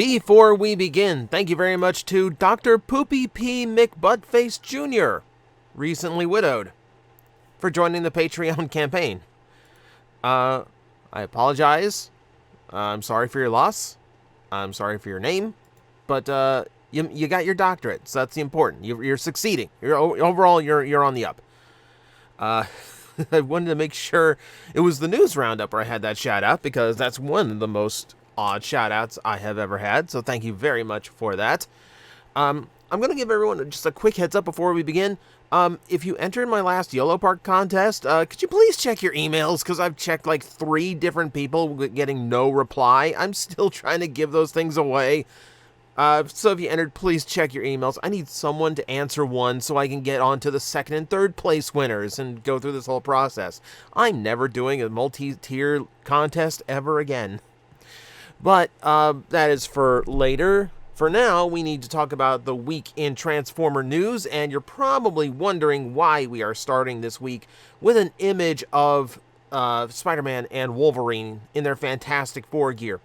Before we begin, thank you very much to Dr. Poopy P. McButtface Jr., recently widowed, for joining the Patreon campaign. I apologize. I'm sorry for your loss. I'm sorry for your name. But you got your doctorate, so that's the important. You're succeeding. Overall, you're on the up. I wanted to make sure it was the news roundup where I had that shout out, because that's one of the most odd shout outs I have ever had. So thank you very much for that. I'm going to give everyone just a quick heads up before we begin. If you entered my last YOLO Park contest, could you please check your emails? Because I've checked like 3 different people getting no reply. I'm still trying to give those things away. So if you entered, please check your emails. I need someone to answer one so I can get on to the 2nd and 3rd place winners and go through this whole process. I'm never doing a multi-tier contest ever again. But that is for later. For now, we need to talk about the week in Transformer news, and you're probably wondering why we are starting this week with an image of Spider-Man and Wolverine in their Fantastic Four gear.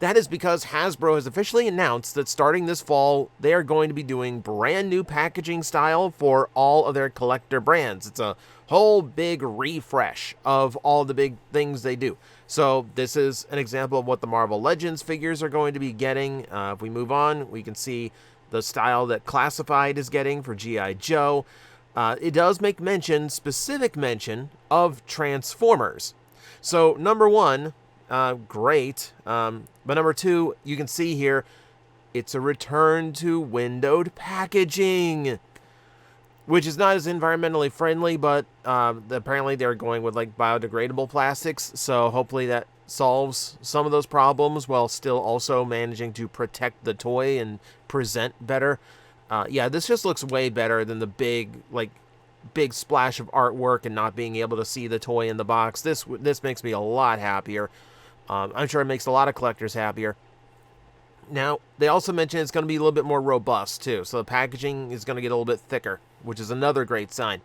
That is because Hasbro has officially announced that starting this fall, they are going to be doing brand new packaging style for all of their collector brands. It's a whole big refresh of all the big things they do. So this is an example of what the Marvel Legends figures are going to be getting. If we move on, we can see the style that Classified is getting for G.I. Joe. It does make specific mention of Transformers. So number 1, great. But number 2, you can see here, it's a return to windowed packaging, which is not as environmentally friendly, but apparently they're going with like biodegradable plastics. So hopefully that solves some of those problems while still also managing to protect the toy and present better. Yeah, this just looks way better than the big splash of artwork and not being able to see the toy in the box. This makes me a lot happier. I'm sure it makes a lot of collectors happier. Now, they also mentioned it's going to be a little bit more robust, too. So the packaging is going to get a little bit thicker, which is another great sign.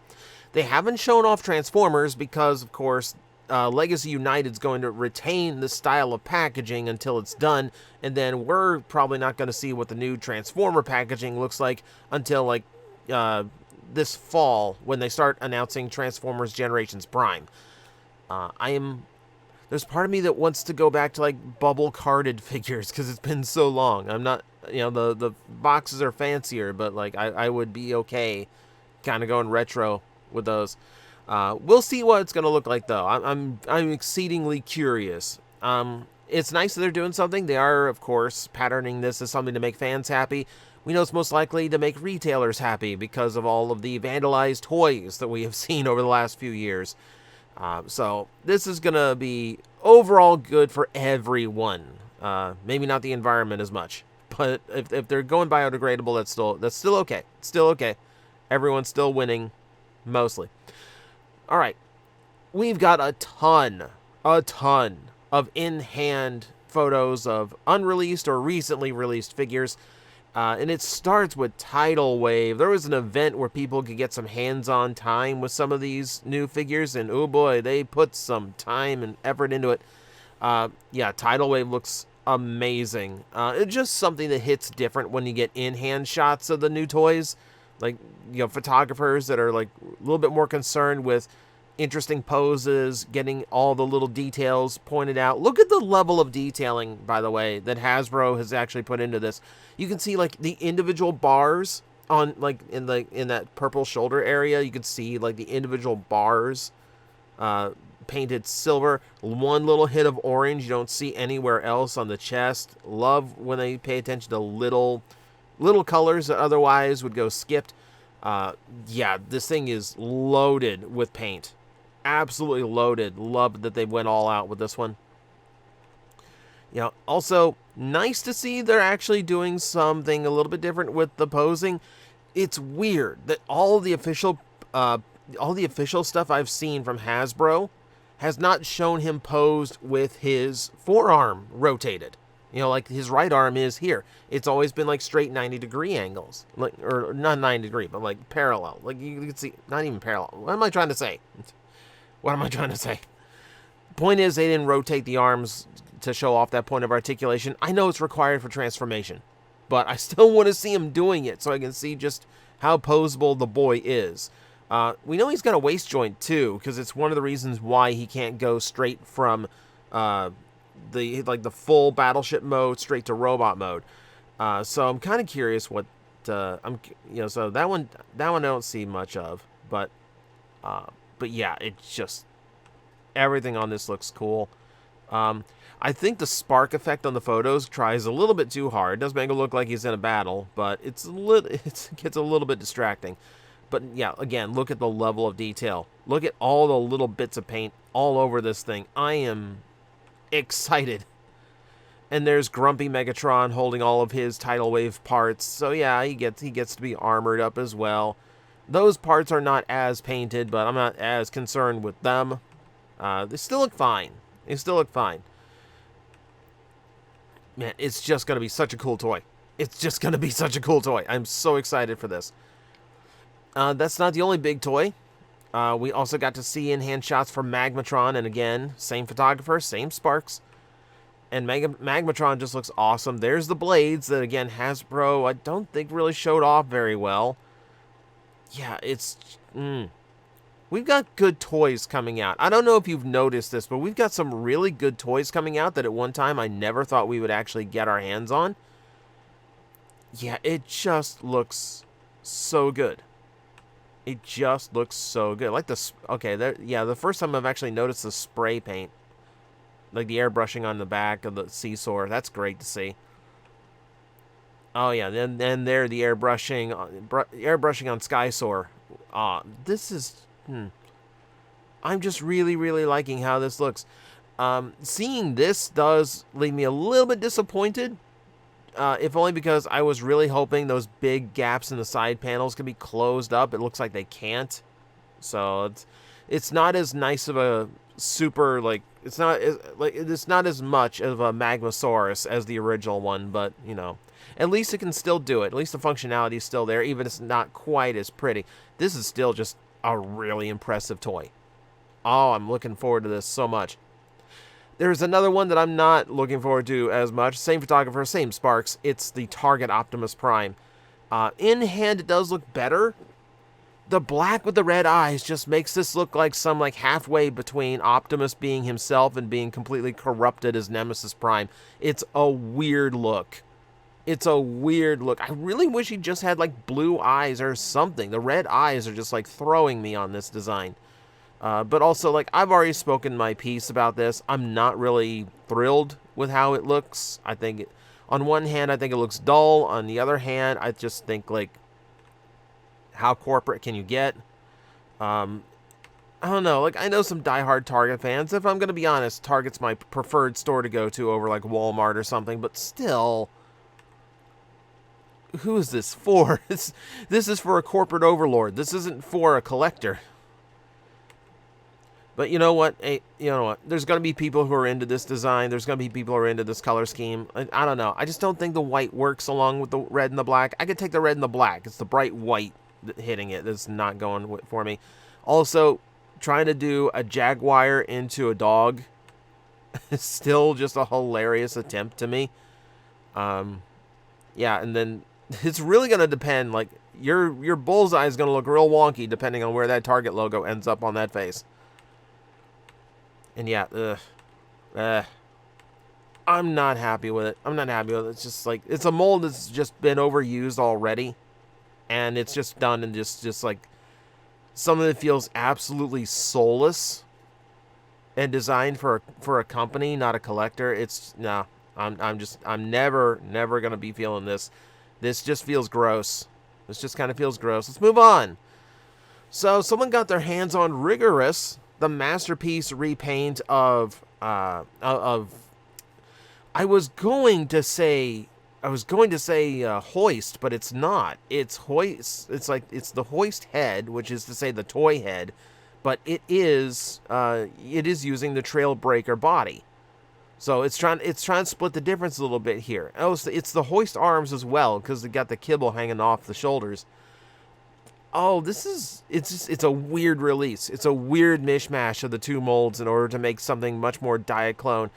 They haven't shown off Transformers because, of course, Legacy United is going to retain the style of packaging until it's done. And then we're probably not going to see what the new Transformer packaging looks like until, this fall when they start announcing Transformers Generations Prime. There's part of me that wants to go back to bubble carded figures because it's been so long. I'm not, the boxes are fancier, but I would be okay kind of going retro with those. We'll see what it's going to look like though. I'm exceedingly curious. It's nice that they're doing something. They are, of course, patterning this as something to make fans happy. We know it's most likely to make retailers happy because of all of the vandalized toys that we have seen over the last few years. So this is going to be overall good for everyone. Maybe not the environment as much, but if they're going biodegradable, that's still okay. It's still okay. Everyone's still winning, mostly. All right. We've got a ton of in-hand photos of unreleased or recently released figures. And it starts with Tidal Wave. There was an event where people could get some hands-on time with some of these new figures, and oh boy, they put some time and effort into it. Yeah, Tidal Wave looks amazing. It's just something that hits different when you get in-hand shots of the new toys. Photographers that are a little bit more concerned with interesting poses, getting all the little details pointed out. Look at the level of detailing, by the way, that Hasbro has actually put into this. You can see the individual bars on in that purple shoulder area. You can see the individual bars painted silver. One little hit of orange you don't see anywhere else on the chest. Love when they pay attention to little colors that otherwise would go skipped. Yeah, this thing is loaded with paint. Absolutely loaded. Love that they went all out with this one. Also nice to see they're actually doing something a little bit different with the posing. It's weird that all the official stuff I've seen from Hasbro has not shown him posed with his forearm rotated. His right arm is here. It's always been straight 90-degree angles, or not 90-degree, but parallel. You can see, not even parallel. What am I trying to say? Point is, they didn't rotate the arms to show off that point of articulation. I know it's required for transformation, but I still want to see him doing it so I can see just how poseable the boy is. We know he's got a waist joint too, because it's one of the reasons why he can't go straight from the full battleship mode straight to robot mode. So I'm kind of curious what so that one I don't see much of, but yeah, it's just everything on this looks cool. I think the spark effect on the photos tries a little bit too hard. It does make it look like he's in a battle, but it gets a little bit distracting. But yeah, again, look at the level of detail. Look at all the little bits of paint all over this thing. I am excited. And there's Grumpy Megatron holding all of his tidal wave parts. So yeah, he gets to be armored up as well. Those parts are not as painted, but I'm not as concerned with them. They still look fine. They still look fine. Man, it's just going to be such a cool toy. It's just going to be such a cool toy. I'm so excited for this. That's not the only big toy. We also got to see in-hand shots from Magmatron, and again, same photographer, same sparks. And Magmatron just looks awesome. There's the blades that, again, Hasbro, I don't think really showed off very well. Yeah, it's... We've got good toys coming out. I don't know if you've noticed this, but we've got some really good toys coming out that at one time I never thought we would actually get our hands on. Yeah, it just looks so good. It just looks so good. Like the... Okay, the first time I've actually noticed the spray paint. Like the airbrushing on the back of the Seesaw. That's great to see. Oh yeah, then there the airbrushing on Skysoar. This is... I'm just really, really liking how this looks. Seeing this does leave me a little bit disappointed. If only because I was really hoping those big gaps in the side panels could be closed up. It looks like they can't. So it's not as nice of a super, like, it's not as much of a Magmasaurus as the original one, but you know, at least it can still do it. At least the functionality is still there, even if it's not quite as pretty. This is still just a really impressive toy. Oh, I'm looking forward to this so much. There's another one that I'm not looking forward to as much. Same photographer, same sparks. It's the Target Optimus Prime. In hand, it does look better. The black with the red eyes just makes this look like some halfway between Optimus being himself and being completely corrupted as Nemesis Prime. It's a weird look. It's a weird look. I really wish he just had blue eyes or something. The red eyes are just throwing me on this design. But also, I've already spoken my piece about this. I'm not really thrilled with how it looks. I think, on one hand, I think it looks dull. On the other hand, I just think, how corporate can you get? I don't know. I know some diehard Target fans. If I'm going to be honest, Target's my preferred store to go to over, Walmart or something. But still, who is this for? This is for a corporate overlord. This isn't for a collector. But you know what? Hey, you know what? There's going to be people who are into this design. There's going to be people who are into this color scheme. I don't know. I just don't think the white works along with the red and the black. I could take the red and the black. It's the bright white hitting it that's not going for me. Also, trying to do a Jaguar into a dog is still just a hilarious attempt to me. Yeah, and then it's really going to depend. Your bullseye is going to look real wonky depending on where that Target logo ends up on that face. And yeah, I'm not happy with it. I'm not happy with it. It's just it's a mold that's just been overused already. And it's just done and just some of it feels absolutely soulless and designed for a company, not a collector. I'm never going to be feeling this. This just feels gross. This just kind of feels gross. Let's move on. So someone got their hands on Riggorus, the masterpiece repaint of I was going to say Hoist, but it's not. It's Hoist. It's the Hoist head, which is to say the toy head, but it is using the Trailbreaker body. So it's trying to split the difference a little bit here. Oh, it's the Hoist arms as well, because they got the kibble hanging off the shoulders. Oh, it's a weird release. It's a weird mishmash of the two molds in order to make something much more Diaclone.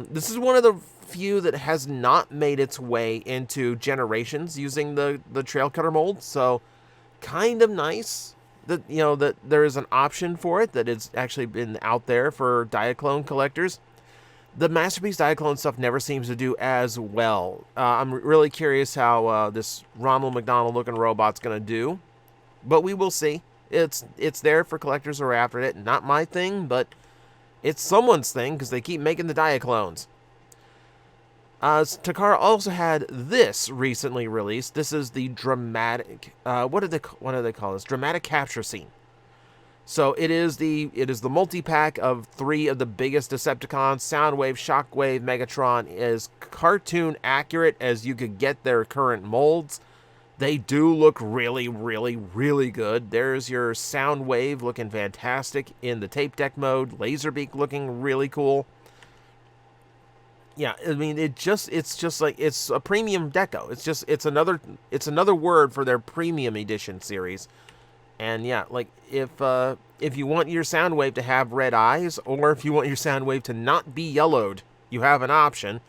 This is one of the few that has not made its way into Generations using the Trail Cutter mold, so kind of nice that, you know, that there is an option for it, that it's actually been out there for Diaclone collectors. The Masterpiece Diaclone stuff never seems to do as well. I'm really curious how this Ronald McDonald looking robot's going to do, but we will see. It's there for collectors who are after it. Not my thing, but it's someone's thing because they keep making the Diaclones. Takara also had this recently released. This is the dramatic. What do they call this? Dramatic Capture Scene. So it is the multi-pack of 3 of the biggest Decepticons. Soundwave, Shockwave, Megatron, as cartoon accurate as you could get their current molds. They do look really, really, really good. There's your Soundwave looking fantastic in the tape deck mode. Laserbeak looking really cool. Yeah, I mean, it's just like, it's a premium deco. It's another word for their premium edition series. And yeah, like if you want your Soundwave to have red eyes, or if you want your Soundwave to not be yellowed, you have an option.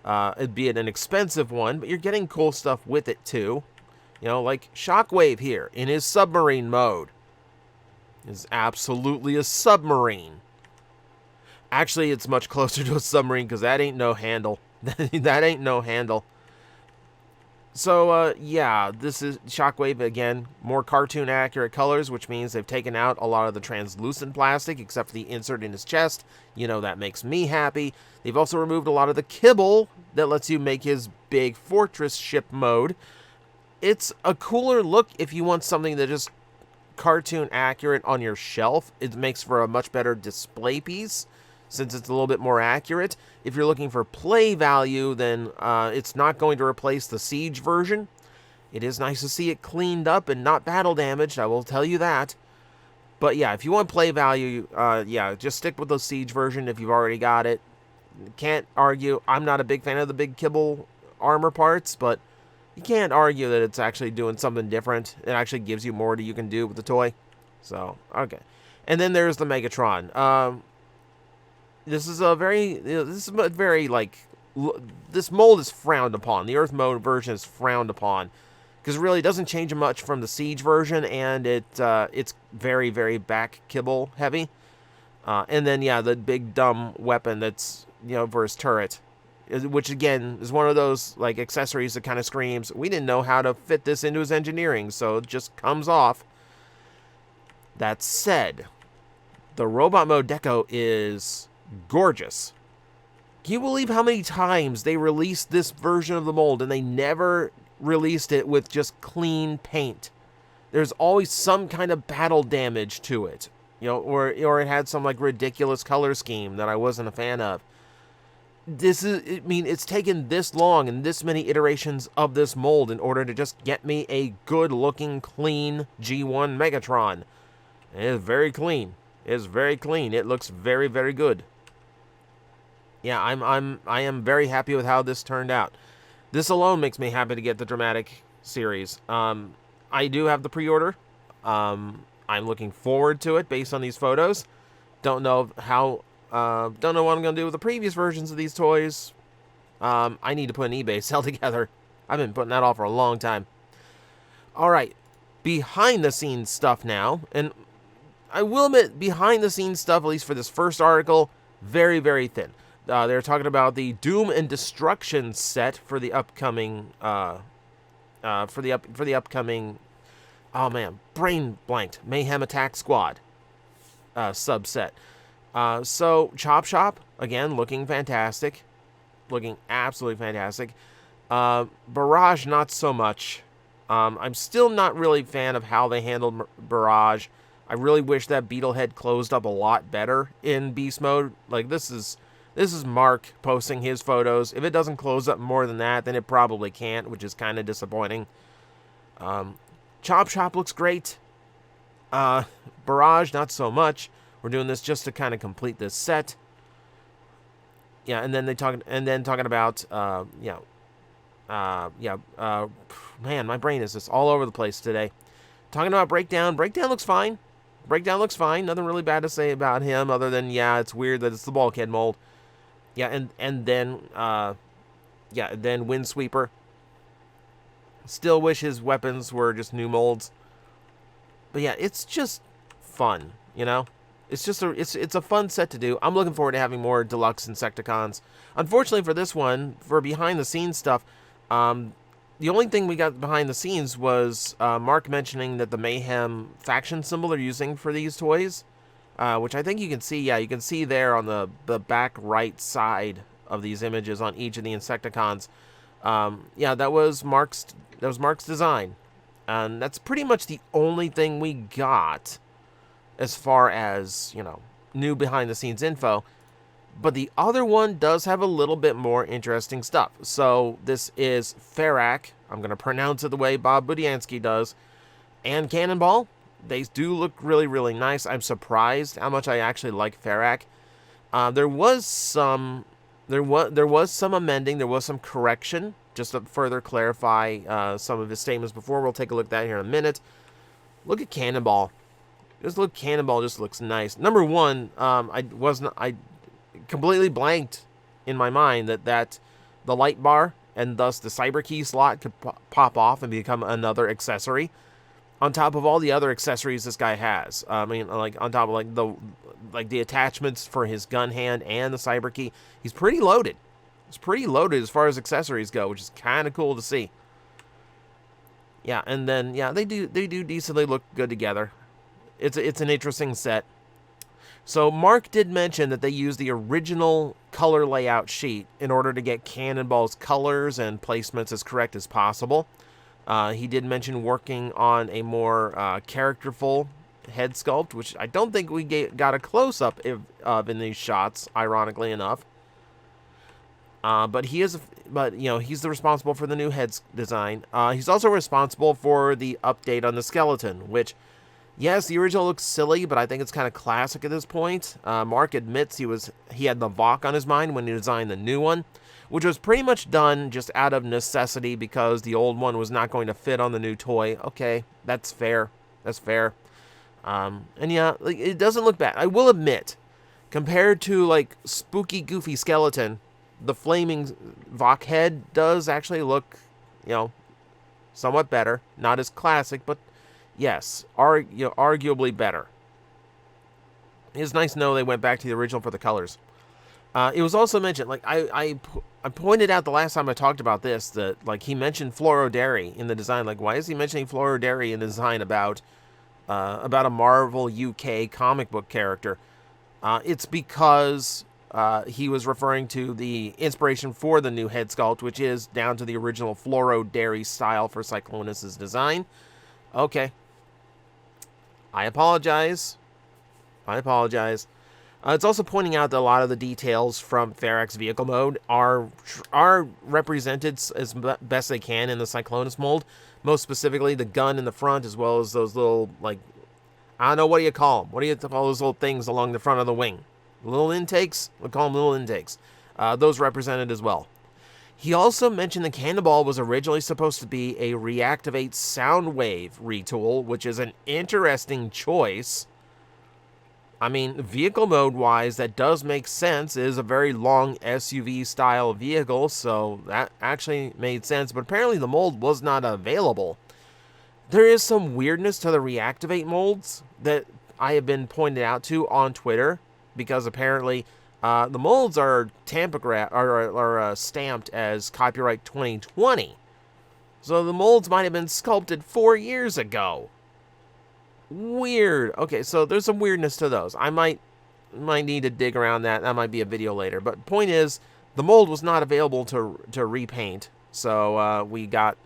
It'd be an expensive one, but you're getting cool stuff with it too. You know, like Shockwave here in his submarine mode is absolutely a submarine. Actually, it's much closer to a submarine because that ain't no handle. That ain't no handle. So, yeah, this is Shockwave again. More cartoon accurate colors, which means they've taken out a lot of the translucent plastic, except for the insert in his chest. You know, that makes me happy. They've also removed a lot of the kibble that lets you make his big fortress ship mode. It's a cooler look if you want something that just cartoon accurate on your shelf. It makes for a much better display piece, since it's a little bit more accurate. If you're looking for play value, then it's not going to replace the Siege version. It is nice to see it cleaned up and not battle damaged, I will tell you that. But yeah, if you want play value, yeah, just stick with the Siege version if you've already got it. Can't argue. I'm not a big fan of the big kibble armor parts, but you can't argue that it's actually doing something different. It actually gives you more that you can do with the toy. So, okay. And then there's the Megatron. This is a very, like, this mold is frowned upon. The Earth mode version is frowned upon, because it really doesn't change much from the Siege version, and it's very, very back kibble heavy. And then, yeah, the big dumb weapon that's, you know, for his turret, which, again, is one of those, like, accessories that kind of screams, we didn't know how to fit this into his engineering, so it just comes off. That said, the robot mode deco is gorgeous. Can you believe how many times they released this version of the mold and they never released it with just clean paint? There's always some kind of battle damage to it, you know, or it had some, like, ridiculous color scheme that I wasn't a fan of. I mean, it's taken this long and this many iterations of this mold in order to just get me a good-looking, clean G1 Megatron. It is very clean. It is very clean. It looks very, very good. Yeah, I am very happy with how this turned out. This alone makes me happy to get the Dramatic series. I do have the pre-order. I'm looking forward to it based on these photos. Don't know what I'm gonna do with the previous versions of these toys. I need to put an eBay sale together. I've been putting that off for a long time. All right, behind the scenes stuff now, and I will admit, behind the scenes stuff, at least for this first article, very, very thin. They're talking about the Doom and Destruction set for the upcoming, oh man, brain blanked, Mayhem Attack Squad subset. So Chop Shop, again, looking fantastic, looking absolutely fantastic. Barrage, not so much. I'm still not really a fan of how they handled Barrage. I really wish that Beetlehead closed up a lot better in Beast Mode. Like, this is Mark posting his photos. If it doesn't close up more than that, then it probably can't, which is kind of disappointing. Chop Shop looks great. Barrage, not so much. We're doing this just to kind of complete this set. Yeah, and then talking about man, my brain is just all over the place today. Talking about Breakdown. Breakdown looks fine. Breakdown looks fine. Nothing really bad to say about him other than, yeah, it's weird that it's the Bulkhead mold. Yeah, and then yeah, then Windsweeper. Still wish his weapons were just new molds. But yeah, it's just fun, you know? It's just it's a fun set to do. I'm looking forward to having more deluxe Insecticons. Unfortunately for this one, for behind the scenes stuff, the only thing we got behind the scenes was Mark mentioning that the Mayhem faction symbol they're using for these toys, which I think you can see. Yeah, you can see there on the back right side of these images on each of the Insecticons. Yeah, that was Mark's design, and that's pretty much the only thing we got as far as, you know, new behind the scenes info. But the other one does have a little bit more interesting stuff. So this is Ferak. I'm going to pronounce it the way Bob Budiansky does. And Cannonball. They do look really, really nice. I'm surprised how much I actually like Ferak. There was some amending. There was some correction, just to further clarify some of his statements before. We'll take a look at that here in a minute. Look at Cannonball. Cannonball just looks nice. Number one, I completely blanked in my mind that the light bar and thus the cyber key slot could pop off and become another accessory on top of all the other accessories this guy has. I mean, like on top of the attachments for his gun hand and the cyber key. He's pretty loaded. It's pretty loaded as far as accessories go, which is kind of cool to see. Yeah, and then yeah, they do decently look good together. It's an interesting set. So Mark did mention that they used the original color layout sheet in order to get Cannonball's colors and placements as correct as possible. He did mention working on a more characterful head sculpt, which I don't think we got a close-up of in these shots, ironically enough. But he's the responsible for the new head design. He's also responsible for the update on the skeleton, which, yes, the original looks silly, but I think it's kind of classic at this point. Mark admits he had the Vok on his mind when he designed the new one, which was pretty much done just out of necessity because the old one was not going to fit on the new toy. Okay, that's fair. That's fair. And yeah, it doesn't look bad. I will admit, compared to like spooky, goofy skeleton, the flaming Vok head does actually look, somewhat better. Not as classic, but yes, arguably better. It's nice to know they went back to the original for the colors. It was also mentioned, like I pointed out the last time I talked about this, that like he mentioned Florodary in the design. Like, why is he mentioning Florodary in the design about a Marvel UK comic book character? It's because he was referring to the inspiration for the new head sculpt, which is down to the original Florodary style for Cyclonus' design. Okay. I apologize. It's also pointing out that a lot of the details from Ferak's vehicle mode are represented as best they can in the Cyclonus mold. Most specifically, the gun in the front, as well as those little, like, I don't know, what do you call them? What do you call those little things along the front of the wing? Little intakes? We'll call them little intakes. Those represented as well. He also mentioned the Cannonball was originally supposed to be a Reactivate Soundwave retool, which is an interesting choice. I mean, vehicle mode-wise, that does make sense. It is a very long SUV-style vehicle, so that actually made sense. But apparently the mold was not available. There is some weirdness to the Reactivate molds that I have been pointed out to on Twitter, because apparently the molds are stamped as copyright 2020. So the molds might have been sculpted 4 years ago. Weird. Okay, so there's some weirdness to those. I might need to dig around that. That might be a video later. But point is, the mold was not available to repaint. So we got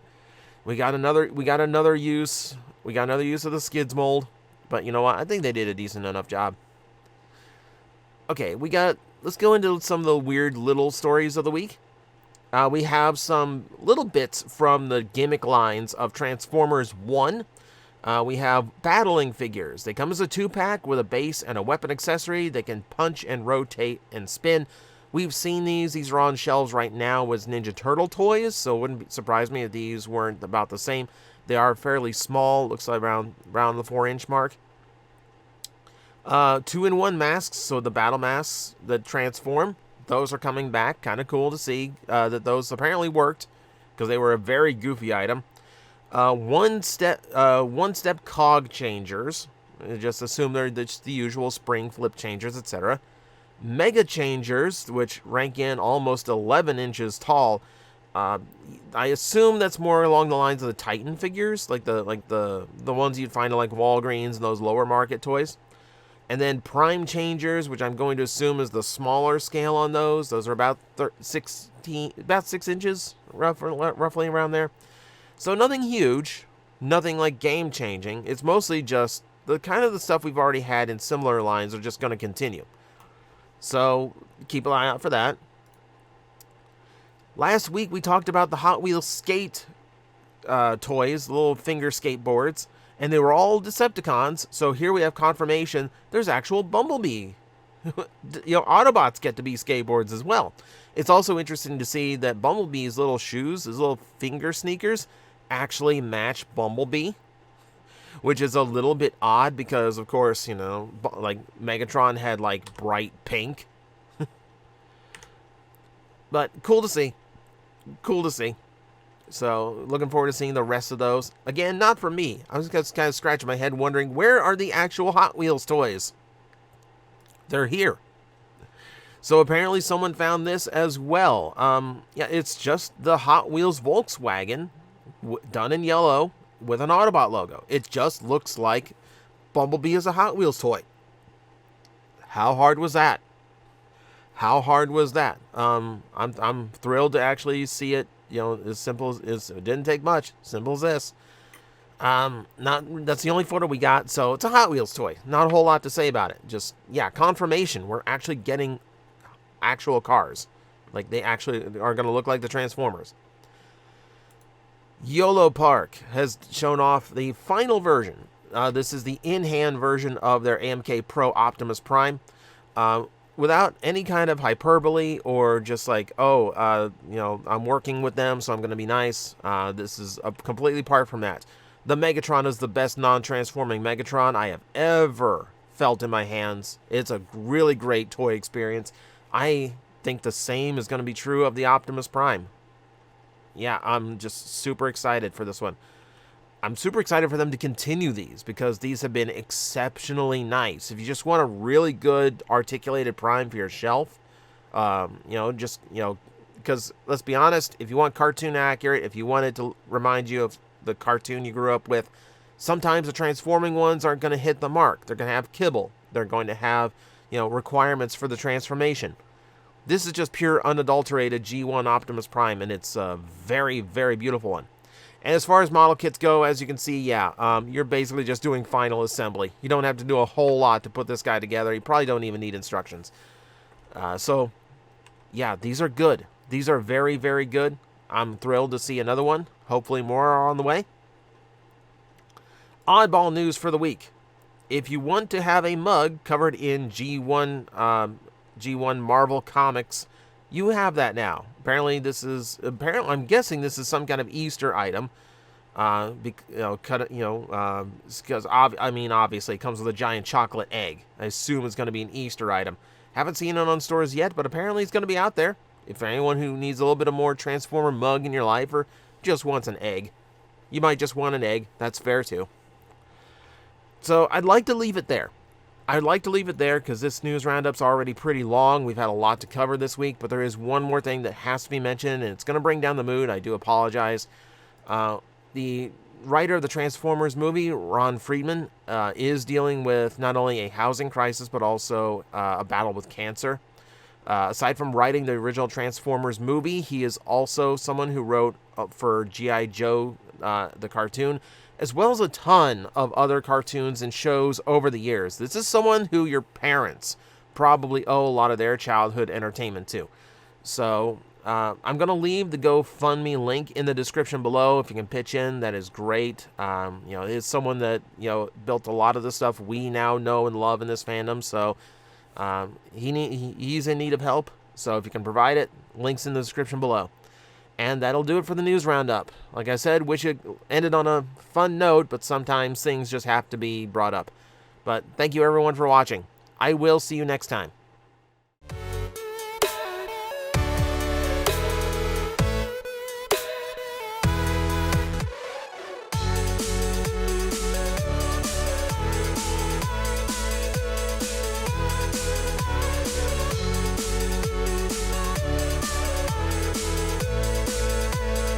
another use of the Skids mold. But you know what? I think they did a decent enough job. Okay, let's go into some of the weird little stories of the week. We have some little bits from the gimmick lines of Transformers 1. We have battling figures. They come as a 2-pack with a base and a weapon accessory. They can punch and rotate and spin. We've seen these. These are on shelves right now as Ninja Turtle toys, so it wouldn't surprise me if these weren't about the same. They are fairly small. Looks like around the 4-inch mark. 2-in-1 masks, so the battle masks that transform. those are coming back. Kind of cool to see that those apparently worked, because they were a very goofy item. One step cog changers. Just assume they're just the usual spring flip changers, etc. Mega changers, which rank in almost 11 inches tall. I assume that's more along the lines of the Titan figures, like the ones you'd find at like Walgreens and those lower market toys. And then Prime changers, which I'm going to assume is the smaller scale on those. Those are about 6 inches, roughly around there. So nothing huge, nothing like game changing. It's mostly just the kind of the stuff we've already had in similar lines are just going to continue. So keep an eye out for that. Last week we talked about the Hot Wheels skate toys, little finger skateboards, and they were all Decepticons. So here we have confirmation there's actual Bumblebee. Autobots get to be skateboards as well. It's also interesting to see that Bumblebee's little shoes, his little finger sneakers, actually match Bumblebee, which is a little bit odd because, of course, like Magmatron had like bright pink. But cool to see. Cool to see. So, looking forward to seeing the rest of those. Again, not for me. I was just kind of scratching my head wondering, where are the actual Hot Wheels toys? They're here. So, apparently someone found this as well. Yeah, it's just the Hot Wheels Volkswagen, done in yellow, with an Autobot logo. It just looks like Bumblebee is a Hot Wheels toy. How hard was that? How hard was that? I'm thrilled to actually see it. As simple as it didn't take much. Simple as this. That's the only photo we got. So it's a Hot Wheels toy. Not a whole lot to say about it. Just confirmation. We're actually getting actual cars. Like they actually are going to look like the Transformers. YOLO Park has shown off the final version. This is the in-hand version of their AMK Pro Optimus Prime. Without any kind of hyperbole or just like, I'm working with them, so I'm going to be nice. This is completely apart from that. The Megatron is the best non-transforming Megatron I have ever felt in my hands. It's a really great toy experience. I think the same is going to be true of the Optimus Prime. Yeah, I'm just super excited for this one. I'm super excited for them to continue these because these have been exceptionally nice. If you just want a really good articulated Prime for your shelf, because let's be honest, if you want cartoon accurate, if you want it to remind you of the cartoon you grew up with, sometimes the transforming ones aren't going to hit the mark. They're going to have kibble. They're going to have, requirements for the transformation. This is just pure unadulterated G1 Optimus Prime, and it's a very, very beautiful one. And as far as model kits go, as you can see, you're basically just doing final assembly. You don't have to do a whole lot to put this guy together. You probably don't even need instructions. These are good. These are very, very good. I'm thrilled to see another one. Hopefully more are on the way. Oddball news for the week. If you want to have a mug covered in G1 Marvel Comics, you have that now. Apparently, I'm guessing this is some kind of Easter item. Because obviously it comes with a giant chocolate egg. I assume it's going to be an Easter item. Haven't seen it on stores yet, but apparently it's going to be out there. If anyone who needs a little bit of more Transformer mug in your life or just wants an egg, you might just want an egg. That's fair too. So I'd like to leave it there. Because this news roundup's already pretty long. We've had a lot to cover this week, but there is one more thing that has to be mentioned, and it's going to bring down the mood. I do apologize. The writer of the Transformers movie, Ron Friedman, is dealing with not only a housing crisis, but also a battle with cancer. Aside from writing the original Transformers movie, he is also someone who wrote for G.I. Joe, the cartoon, as well as a ton of other cartoons and shows over the years. This is someone who your parents probably owe a lot of their childhood entertainment to. So I'm going to leave the GoFundMe link in the description below. If you can pitch in, that is great. It's someone that, built a lot of the stuff we now know and love in this fandom. So he's in need of help. So if you can provide it, links in the description below. And that'll do it for the news roundup. Like I said, wish it ended on a fun note, but sometimes things just have to be brought up. But thank you everyone for watching. I will see you next time.